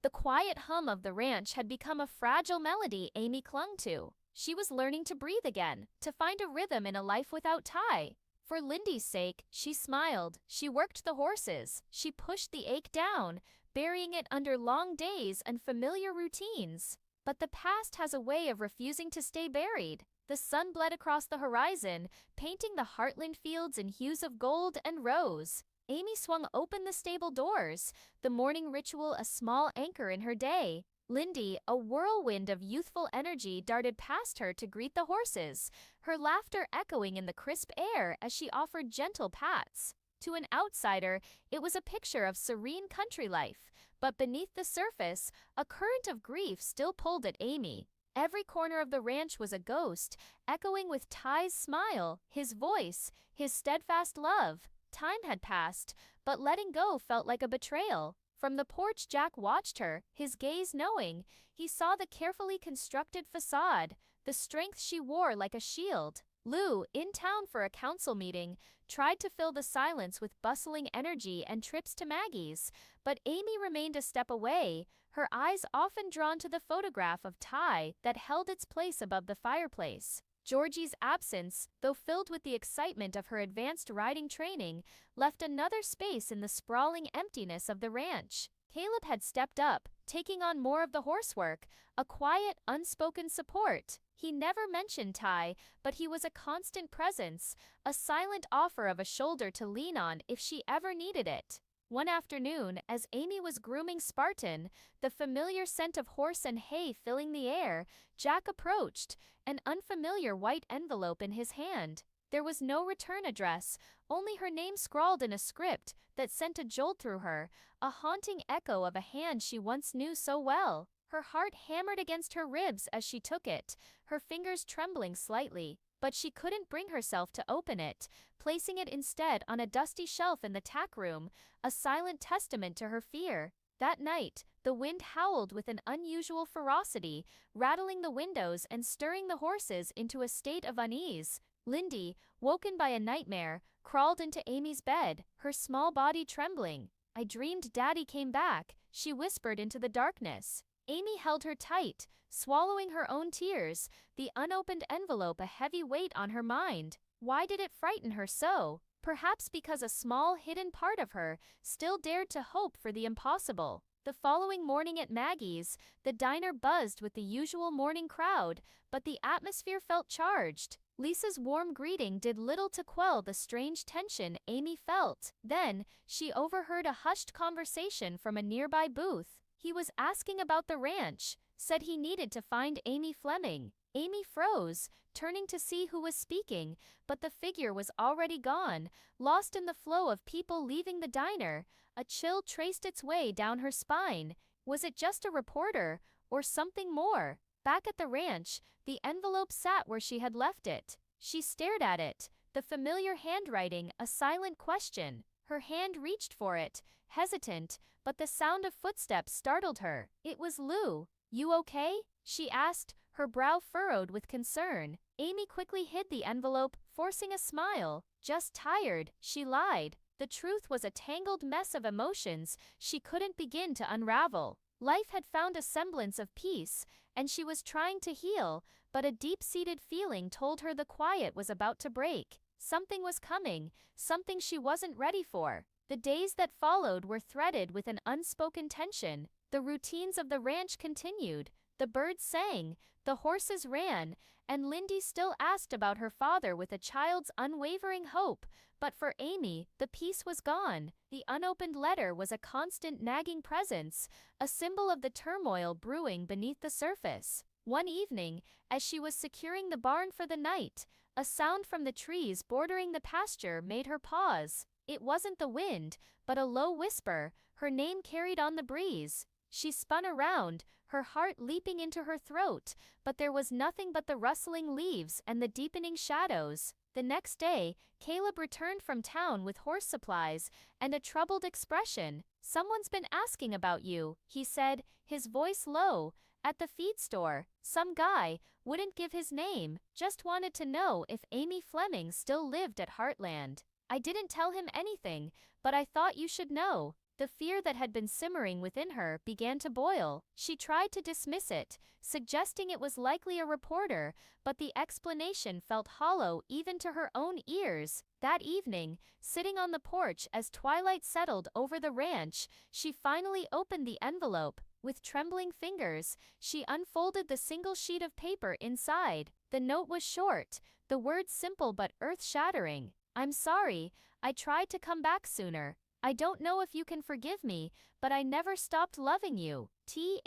The quiet hum of the ranch had become a fragile melody Amy clung to. She was learning to breathe again, to find a rhythm in a life without Ty. For Lindy's sake, she smiled, she worked the horses, she pushed the ache down, burying it under long days and familiar routines. But the past has a way of refusing to stay buried. The sun bled across the horizon, painting the Heartland fields in hues of gold and rose. Amy swung open the stable doors, the morning ritual a small anchor in her day. Lindy, a whirlwind of youthful energy, darted past her to greet the horses, her laughter echoing in the crisp air as she offered gentle pats. To an outsider, it was a picture of serene country life, but beneath the surface, a current of grief still pulled at Amy. Every corner of the ranch was a ghost, echoing with Ty's smile, his voice, his steadfast love. Time had passed, but letting go felt like a betrayal. From the porch Jack watched her, his gaze knowing. He saw the carefully constructed facade, the strength she wore like a shield. Lou, in town for a council meeting, tried to fill the silence with bustling energy and trips to Maggie's, but Amy remained a step away, her eyes often drawn to the photograph of Ty that held its place above the fireplace. Georgie's absence, though filled with the excitement of her advanced riding training, left another space in the sprawling emptiness of the ranch. Caleb had stepped up, taking on more of the horsework, a quiet, unspoken support. He never mentioned Ty, but he was a constant presence, a silent offer of a shoulder to lean on if she ever needed it. One afternoon, as Amy was grooming Spartan, the familiar scent of horse and hay filling the air, Jack approached, an unfamiliar white envelope in his hand. There was no return address, only her name scrawled in a script that sent a jolt through her, a haunting echo of a hand she once knew so well. Her heart hammered against her ribs as she took it, her fingers trembling slightly. But she couldn't bring herself to open it, placing it instead on a dusty shelf in the tack room, a silent testament to her fear. That night, the wind howled with an unusual ferocity, rattling the windows and stirring the horses into a state of unease. Lindy, woken by a nightmare, crawled into Amy's bed, her small body trembling. "I dreamed Daddy came back," she whispered into the darkness. Amy held her tight, swallowing her own tears, the unopened envelope a heavy weight on her mind. Why did it frighten her so? Perhaps because a small hidden part of her still dared to hope for the impossible. The following morning at Maggie's, the diner buzzed with the usual morning crowd, but the atmosphere felt charged. Lisa's warm greeting did little to quell the strange tension Amy felt. Then, she overheard a hushed conversation from a nearby booth. He was asking about the ranch, said he needed to find Amy Fleming. Amy froze, turning to see who was speaking, but the figure was already gone, lost in the flow of people leaving the diner. A chill traced its way down her spine. Was it just a reporter, or something more? Back at the ranch, the envelope sat where she had left it. She stared at it, the familiar handwriting a silent question. Her hand reached for it, hesitant, but the sound of footsteps startled her. It was Lou. "You okay?" she asked, her brow furrowed with concern. Amy quickly hid the envelope, forcing a smile. "Just tired," she lied. The truth was a tangled mess of emotions she couldn't begin to unravel. Life had found a semblance of peace, and she was trying to heal, but a deep-seated feeling told her the quiet was about to break. Something was coming, something she wasn't ready for. The days that followed were threaded with an unspoken tension. The routines of the ranch continued. The birds sang, the horses ran, and Lindy still asked about her father with a child's unwavering hope. But for Amy, the peace was gone. The unopened letter was a constant nagging presence, a symbol of the turmoil brewing beneath the surface. One evening, as she was securing the barn for the night, a sound from the trees bordering the pasture made her pause. It wasn't the wind, but a low whisper, her name carried on the breeze. She spun around, her heart leaping into her throat, but there was nothing but the rustling leaves and the deepening shadows. The next day, Caleb returned from town with horse supplies and a troubled expression. "Someone's been asking about you," he said, his voice low. "At the feed store, some guy, wouldn't give his name, just wanted to know if Amy Fleming still lived at Heartland. I didn't tell him anything, but I thought you should know." The fear that had been simmering within her began to boil. She tried to dismiss it, suggesting it was likely a reporter, but the explanation felt hollow even to her own ears. That evening, sitting on the porch as twilight settled over the ranch, she finally opened the envelope. With trembling fingers, she unfolded the single sheet of paper inside. The note was short, the words simple but earth-shattering. "I'm sorry, I tried to come back sooner. I don't know if you can forgive me, but I never stopped loving you."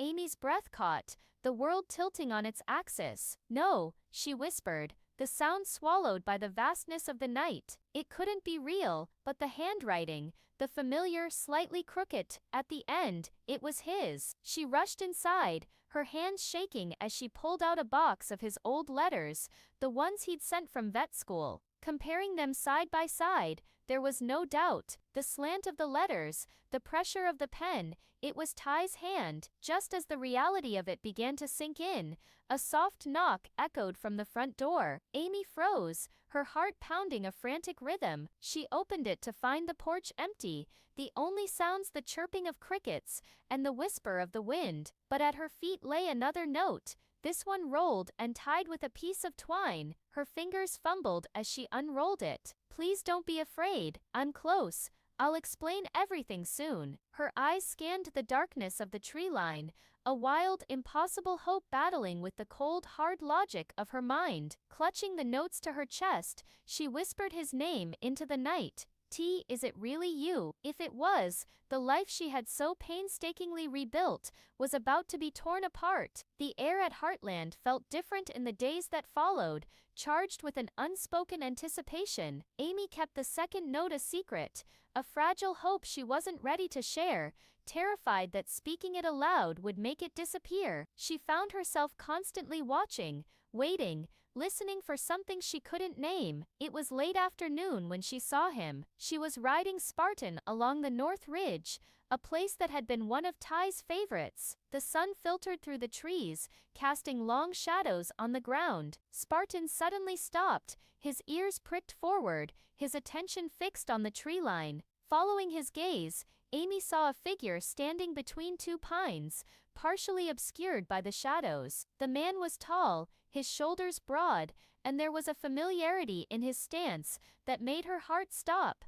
Amy's breath caught, the world tilting on its axis. "No," she whispered, the sound swallowed by the vastness of the night. It couldn't be real, but the handwriting, the familiar, slightly crooked, at the end, it was his. She rushed inside, her hands shaking as she pulled out a box of his old letters, the ones he'd sent from vet school. Comparing them side by side, there was no doubt. The slant of the letters, the pressure of the pen, it was Ty's hand. Just as the reality of it began to sink in, a soft knock echoed from the front door. Amy froze, her heart pounding a frantic rhythm. She opened it to find the porch empty, the only sounds the chirping of crickets and the whisper of the wind. But at her feet lay another note, this one rolled and tied with a piece of twine. Her fingers fumbled as she unrolled it. "Please don't be afraid, I'm close. I'll explain everything soon." Her eyes scanned the darkness of the tree line, a wild, impossible hope battling with the cold, hard logic of her mind. Clutching the notes to her chest, she whispered his name into the night. Is it really you? If it was, the life she had so painstakingly rebuilt was about to be torn apart. The air at Heartland felt different in the days that followed, charged with an unspoken anticipation. Amy kept the second note a secret, a fragile hope she wasn't ready to share, terrified that speaking it aloud would make it disappear. She found herself constantly watching, waiting, listening for something she couldn't name. It was late afternoon when she saw him. She was riding Spartan along the North Ridge, a place that had been one of Ty's favorites. The sun filtered through the trees, casting long shadows on the ground. Spartan suddenly stopped, his ears pricked forward, his attention fixed on the tree line. Following his gaze, Amy saw a figure standing between two pines, partially obscured by the shadows. The man was tall, his shoulders broad, and there was a familiarity in his stance that made her heart stop.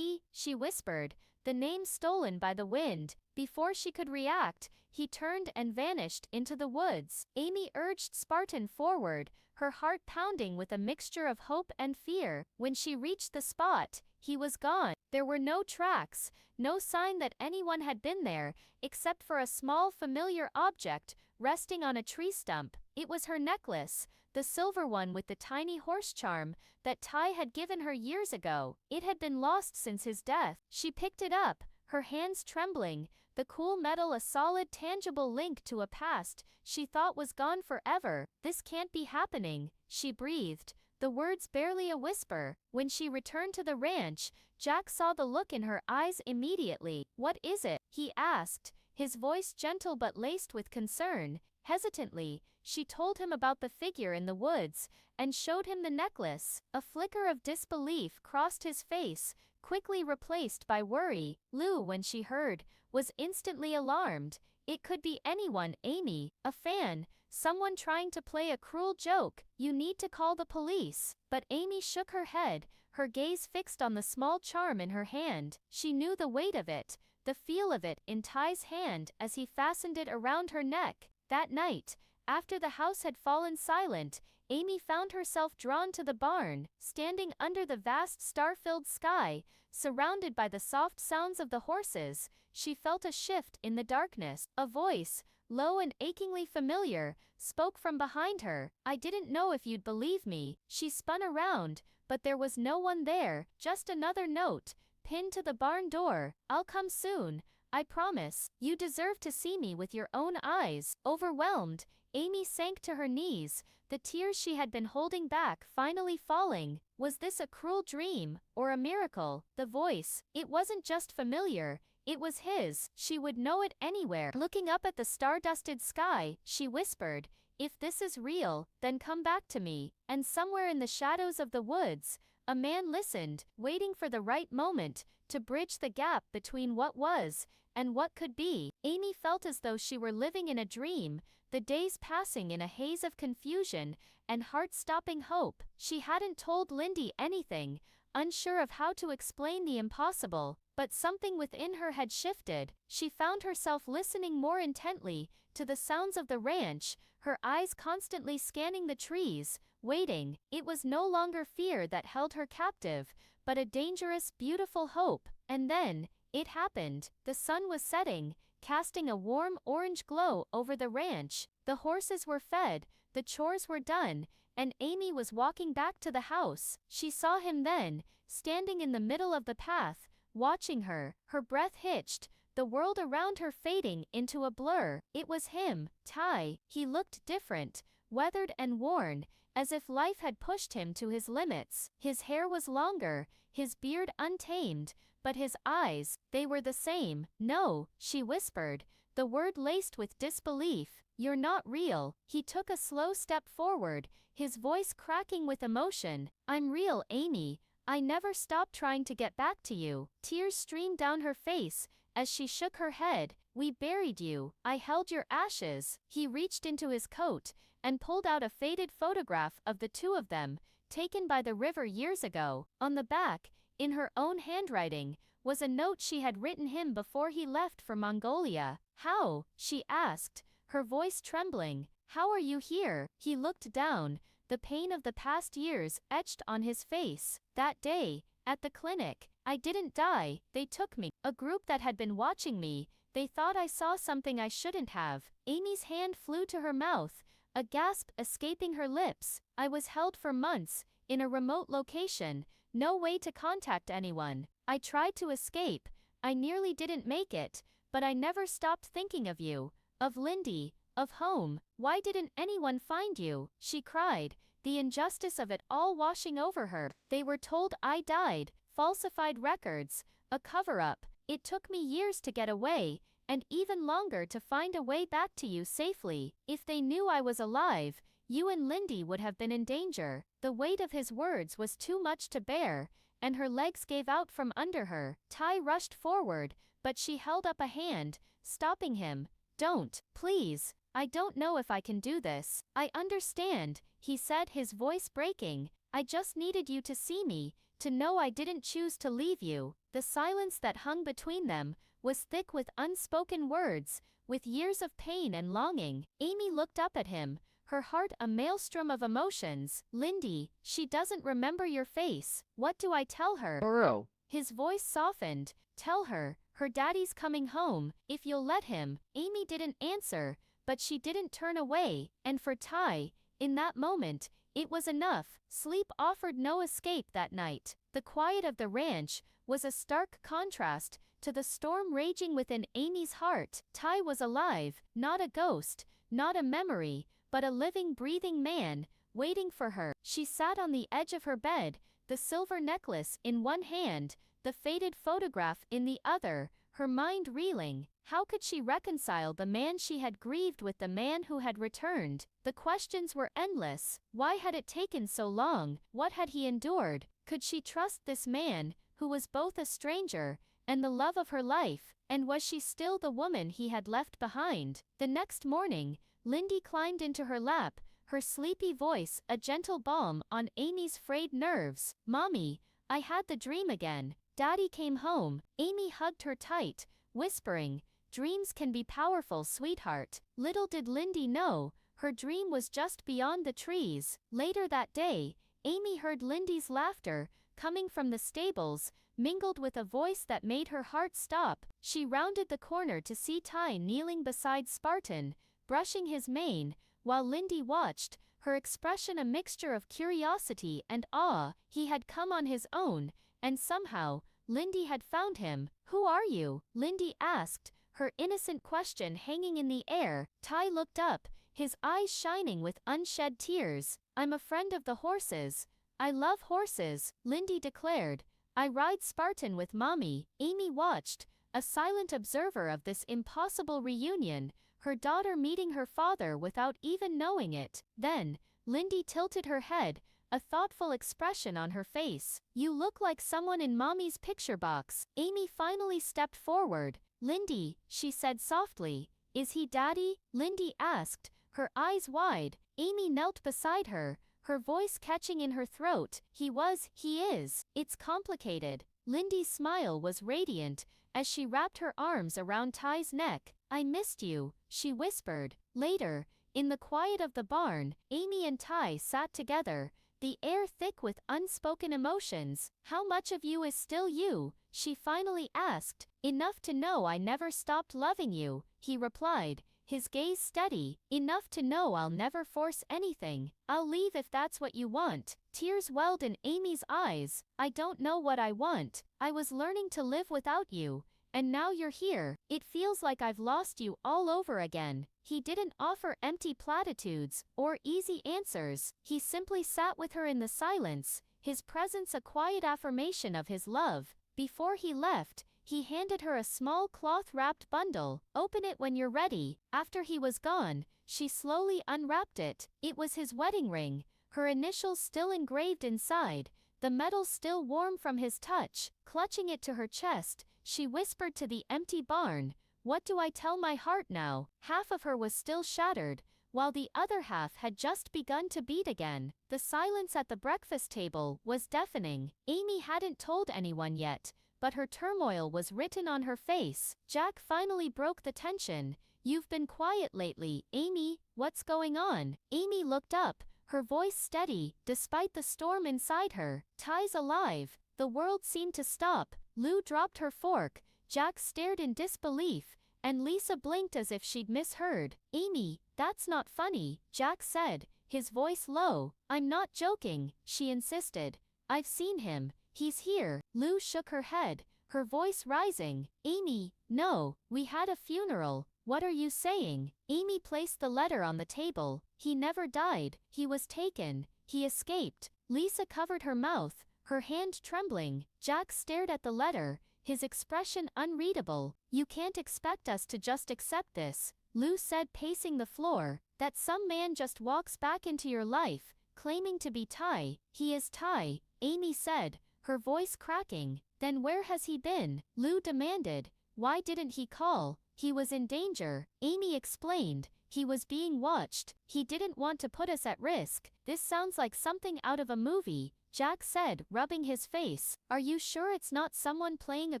She whispered, the name stolen by the wind. Before she could react, he turned and vanished into the woods. Amy urged Spartan forward, her heart pounding with a mixture of hope and fear. When she reached the spot, he was gone. There were no tracks, no sign that anyone had been there, except for a small familiar object resting on a tree stump. It was her necklace, the silver one with the tiny horse charm that Ty had given her years ago. It had been lost since his death. She picked it up, her hands trembling, the cool metal a solid, tangible link to a past she thought was gone forever. "This can't be happening," she breathed, the words barely a whisper. When she returned to the ranch, Jack saw the look in her eyes immediately. "What is it?" he asked, his voice gentle but laced with concern. Hesitantly, she told him about the figure in the woods, and showed him the necklace. A flicker of disbelief crossed his face, quickly replaced by worry. Lou, when she heard, was instantly alarmed. It could be anyone, Amy, a fan, someone trying to play a cruel joke. "You need to call the police." But Amy shook her head, her gaze fixed on the small charm in her hand. She knew the weight of it, the feel of it in Ty's hand as he fastened it around her neck. That night, after the house had fallen silent, Amy found herself drawn to the barn. Standing under the vast star-filled sky, surrounded by the soft sounds of the horses, she felt a shift in the darkness. A voice, low and achingly familiar, spoke from behind her. "I didn't know if you'd believe me." She spun around, but there was no one there, just another note, pinned to the barn door. "I'll come soon, I promise. You deserve to see me with your own eyes." Overwhelmed, Amy sank to her knees, the tears she had been holding back finally falling. Was this a cruel dream, or a miracle? The voice, it wasn't just familiar, it was his. She would know it anywhere. Looking up at the star-dusted sky, she whispered, "If this is real, then come back to me." And somewhere in the shadows of the woods, a man listened, waiting for the right moment to bridge the gap between what was and what could be. Amy felt as though she were living in a dream, the days passing in a haze of confusion and heart-stopping hope. She hadn't told Lindy anything, unsure of how to explain the impossible, but something within her had shifted. She found herself listening more intently to the sounds of the ranch, her eyes constantly scanning the trees, waiting. It was no longer fear that held her captive, but a dangerous, beautiful hope. And then, it happened. The sun was setting, casting a warm orange glow over the ranch. The horses were fed, the chores were done, and Amy was walking back to the house. She saw him then, standing in the middle of the path, watching her, her breath hitched, the world around her fading into a blur. It was him, Ty. He looked different, weathered and worn, as if life had pushed him to his limits. His hair was longer, his beard untamed, but his eyes, they were the same. "No," she whispered, the word laced with disbelief. "You're not real." He took a slow step forward, his voice cracking with emotion. "I'm real, Amy. I never stopped trying to get back to you." Tears streamed down her face as she shook her head. "We buried you. I held your ashes." He reached into his coat and pulled out a faded photograph of the two of them, taken by the river years ago. On the back, in her own handwriting, was a note she had written him before he left for Mongolia. "How?" she asked, her voice trembling. "How are you here?" He looked down, the pain of the past years etched on his face. "That day, at the clinic, I didn't die. They took me. A group that had been watching me. They thought I saw something I shouldn't have." Amy's hand flew to her mouth, a gasp escaping her lips. "I was held for months, in a remote location, no way to contact anyone. I tried to escape. I nearly didn't make it, but I never stopped thinking of you, of Lindy, of home. Why didn't anyone find you?" she cried, the injustice of it all washing over her. "They were told I died, falsified records, a cover-up. It took me years to get away, and even longer to find a way back to you safely. If they knew I was alive, you and Lindy would have been in danger." The weight of his words was too much to bear, and her legs gave out from under her. Ty rushed forward, but she held up a hand, stopping him. "Don't, please. I don't know if I can do this." "I understand," he said, his voice breaking. "I just needed you to see me, to know I didn't choose to leave you." The silence that hung between them was thick with unspoken words, with years of pain and longing. Amy looked up at him, her heart a maelstrom of emotions. "Lindy, she doesn't remember your face. What do I tell her?" Burrow. His voice softened. "Tell her, her daddy's coming home, if you'll let him." Amy didn't answer, but she didn't turn away, and for Ty, in that moment, it was enough. Sleep offered no escape that night. The quiet of the ranch was a stark contrast to the storm raging within Amy's heart. Ty was alive, not a ghost, not a memory, but a living, breathing man, waiting for her. She sat on the edge of her bed, the silver necklace in one hand, the faded photograph in the other, her mind reeling. How could she reconcile the man she had grieved with the man who had returned? The questions were endless. Why had it taken so long? What had he endured? Could she trust this man, who was both a stranger and the love of her life? And was she still the woman he had left behind? The next morning, Lindy climbed into her lap, her sleepy voice a gentle balm on Amy's frayed nerves. "Mommy, I had the dream again. Daddy came home." Amy hugged her tight, whispering, "Dreams can be powerful, sweetheart." Little did Lindy know, her dream was just beyond the trees. Later that day, Amy heard Lindy's laughter, coming from the stables, mingled with a voice that made her heart stop. She rounded the corner to see Ty kneeling beside Spartan, brushing his mane, while Lindy watched, her expression a mixture of curiosity and awe. He had come on his own, and somehow, Lindy had found him. "Who are you?" Lindy asked, her innocent question hanging in the air. Ty looked up, his eyes shining with unshed tears. "I'm a friend of the horses. I love horses," Lindy declared. "I ride Spartan with Mommy." Amy watched, a silent observer of this impossible reunion, her daughter meeting her father without even knowing it. Then, Lindy tilted her head, a thoughtful expression on her face. "You look like someone in Mommy's picture box." Amy finally stepped forward, Lindy, she said softly. Is he Daddy? Lindy asked, her eyes wide. Amy knelt beside her, her voice catching in her throat. He is. It's complicated. Lindy's smile was radiant as she wrapped her arms around Ty's neck. I missed you, she whispered. Later, in the quiet of the barn, Amy and Ty sat together, the air thick with unspoken emotions. How much of you is still you? She finally asked. Enough to know I never stopped loving you, he replied, his gaze steady. Enough to know I'll never force anything. I'll leave if that's what you want. Tears welled in Amy's eyes. I don't know what I want. I was learning to live without you. And now you're here. It feels like I've lost you all over again. He didn't offer empty platitudes or easy answers. He simply sat with her in the silence, his presence a quiet affirmation of his love. Before he left, he handed her a small cloth-wrapped bundle. Open it when you're ready. After he was gone, she slowly unwrapped it. It was his wedding ring, her initials still engraved inside, the metal still warm from his touch. Clutching it to her chest, she whispered to the empty barn, "What do I tell my heart now?" Half of her was still shattered, while the other half had just begun to beat again. The silence at the breakfast table was deafening. Amy hadn't told anyone yet, but her turmoil was written on her face. Jack finally broke the tension. You've been quiet lately, Amy. What's going on? Amy looked up, her voice steady, despite the storm inside her. Ty's alive. The world seemed to stop. Lou dropped her fork, Jack stared in disbelief, and Lisa blinked as if she'd misheard. Amy, that's not funny, Jack said, his voice low. I'm not joking, she insisted. I've seen him. He's here. Lou shook her head, her voice rising. Amy, no, we had a funeral. What are you saying? Amy placed the letter on the table. He never died. He was taken. He escaped. Lisa covered her mouth, her hand trembling. Jack stared at the letter, his expression unreadable. You can't expect us to just accept this, Lou said, pacing the floor, that some man just walks back into your life, claiming to be Ty. He is Ty, Amy said, her voice cracking. Then where has he been? Lou demanded. Why didn't he call? He was in danger, Amy explained. He was being watched. He didn't want to put us at risk. This sounds like something out of a movie, Jack said, rubbing his face. Are you sure it's not someone playing a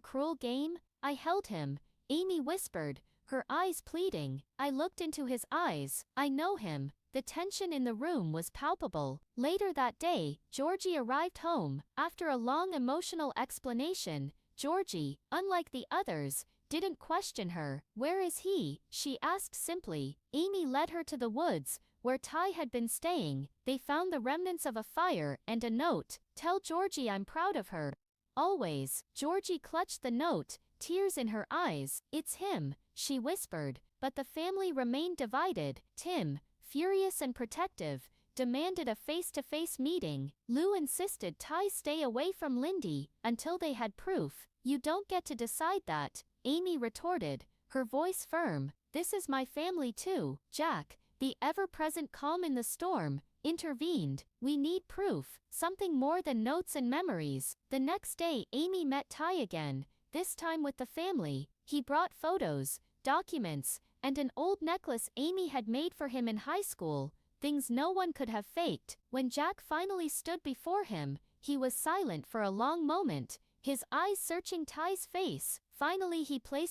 cruel game? I held him, Amy whispered, her eyes pleading. I looked into his eyes. I know him. The tension in the room was palpable. Later that day, Georgie arrived home. After a long emotional explanation, Georgie, unlike the others, didn't question her. Where is he? She asked simply. Amy led her to the woods, where Ty had been staying. They found the remnants of a fire and a note. Tell Georgie I'm proud of her. Always. Georgie clutched the note, tears in her eyes. It's him, she whispered. But the family remained divided. Tim, furious and protective, demanded a face-to-face meeting. Lou insisted Ty stay away from Lindy until they had proof. You don't get to decide that, Amy retorted, her voice firm. This is my family too. Jack, the ever-present calm in the storm, intervened. We need proof, something more than notes and memories. The next day Amy met Ty again, this time with the family. He brought photos, documents, and an old necklace Amy had made for him in high school, things no one could have faked. When Jack finally stood before him, he was silent for a long moment, his eyes searching Ty's face. Finally he placed